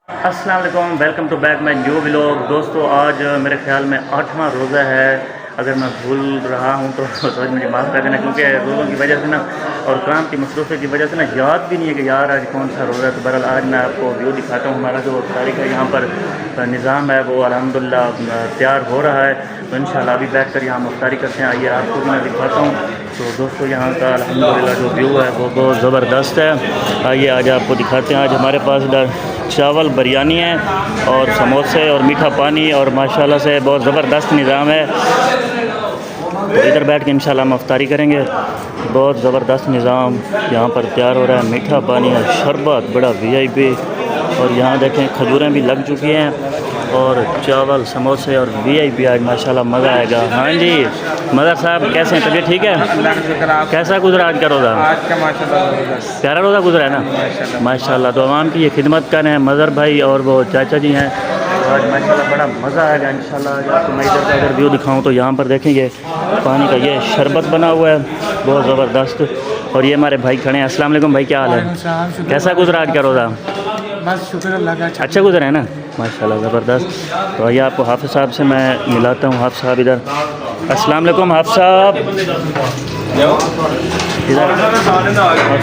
अस्सलाम वालेकुम, welcome to back my new vlog. दोस्तों आज मेरे ख्याल में 8वां रोज़ा है। अगर मैं भूल रहा हूँ तो समझ मुझे माफ़ कर देना, क्योंकि रोज़ों की वजह से ना और काम की मसरूफ़ियत की वजह से ना याद भी नहीं है कि यार आज कौन सा रोज़ा है। तो बहरहाल आज मैं आपको व्यू दिखाता हूँ। हमारा जो तारीख है यहाँ पर निज़ाम है वो अल्हम्दुलिल्लाह तैयार हो रहा है। तो इंशाल्लाह अभी बैठ कर यहाँ मुफ्तारी करते हैं। आइए आपको भी मैं दिखाता हूँ। तो दोस्तों यहाँ का अल्हम्दुलिल्लाह जो व्यू है वो बहुत ज़बरदस्त है। आइए आज आपको दिखाते हैं। आज हमारे पास इधर चावल बिरयानी है और समोसे और मीठा पानी और माशाल्लाह से बहुत ज़बरदस्त निज़ाम है। तो इधर बैठ के इंशाल्लाह हम इफ्तारी करेंगे। बहुत ज़बरदस्त निज़ाम यहाँ पर तैयार हो रहा है। मीठा पानी और शरबत बड़ा VIP। और यहाँ देखें खजूरें भी लग चुकी हैं और चावल समोसे और VIP। आज माशाल्लाह मज़ा आएगा। हाँ जी मज़र साहब कैसे हैं, तबीयत ठीक है? कैसा गुजरा आज का रोज़ा? आज का माशाल्लाह प्यारा रोज़ा गुजरा है ना माशाल्लाह। तो आवाम की ये खिदमत कर रहे हैं मज़र भाई और वो चाचा जी हैं। आज माशाल्लाह बड़ा मज़ा आएगा इंशाल्लाह। आपको मैं इधर का अगर व्यू दिखाऊं तो यहाँ पर देखेंगे पानी का ये शरबत बना हुआ है बहुत ज़बरदस्त। और ये हमारे भाई खड़े हैं। अस्सलाम वालेकुम भाई, क्या हाल है? कैसा गुजरा आज का रोज़ा? बस शुक्र अल्लाह का। अच्छा गुजरा है ना माशाल्लाह ज़बरदस्त। तो आइए आपको हाफ़िज़ साहब से मैं मिलाता हूँ। हाफ़िज़ साहब इधर। अस्सलाम वालेकुम हाफ़िज़ साहब। इधर हाफ़िज़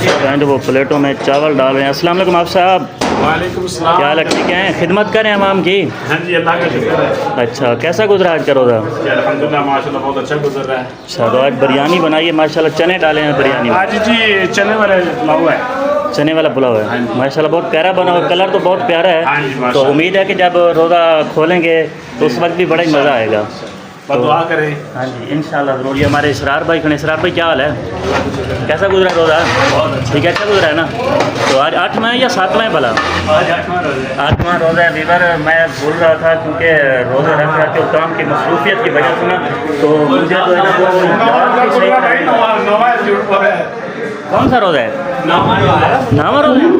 साहब वो प्लेटों में चावल डाल रहे हैं। अस्सलाम वालेकुम हाफ़िज़ साहब। वालेकुम सलाम। क्या हाल ठीक है? खिदमत करें आवाम की। हाँ जी अल्लाह का शुक्र है। अच्छा कैसा गुजरा आज का रोज़ा? अल्हम्दुलिल्लाह माशाल्लाह बहुत अच्छा गुजर रहा है। अच्छा तो आज बिरयानी बनाई है माशाल्लाह, चने डाले हैं बिरयानी में। आज जी चने वाला पुलाव है। चने वाला पुलाव है माशाल्लाह, बहुत प्यारा बना हुआ। कलर तो बहुत प्यारा हाँ जी, है। तो माशाल्लाह। उम्मीद है कि जब रोज़ा खोलेंगे तो उस वक्त भी बड़ा ही मज़ा आएगा। बस दुआ करें। हाँ जी इंशाल्लाह ज़रूर। ये हमारे इसरार भाई खड़े। इसरार भाई क्या हाल है? कैसा गुजरा रोज़ा? ठीक है, अच्छा गुजरा है ना। तो आज 8वां है या 7वां है भला? आज 8वां रोज़ा है। 8वां रोज़ा है वीवर। मैं भूल रहा था क्योंकि रोज़े रख रहा के काम की मसरूफियत की वजह से ना तो मुझे जो है ना वो याद भी सही था। कौन सा रोज़ा है? 9वां रोज़ा है?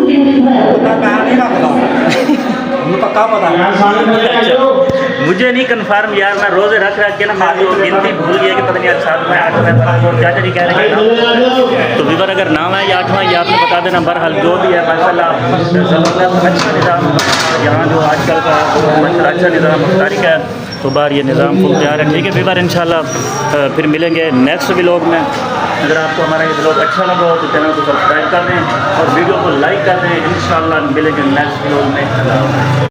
मुझे नहीं कन्फर्म यार, मैं रोज़े रख के ना मैं जो गिनती भूल गया कि पता नहीं आज 7वां 8वां। चाचा जी कह रहे हैं तो वीवर अगर 9वां है या 8वां ये आपने बता देना। बहरहाल जो भी है माशाल्लाह ज़बरदस्त अच्छा निज़ाम यहाँ जो आजकल का अच्छा निज़ाम मुफ्तारी का है। तो बाहर ये निज़ाम फुल तैयार है। ठीक है वीवर इंशाल्लाह फिर मिलेंगे नेक्स्ट व्लॉग में। अगर आपको हमारा ये व्लॉग अच्छा लगा हो तो चैनल को सब्सक्राइब कर दें और वीडियो को लाइक कर दें। इंशाल्लाह मिलेंगे नेक्स्ट व्लॉग में।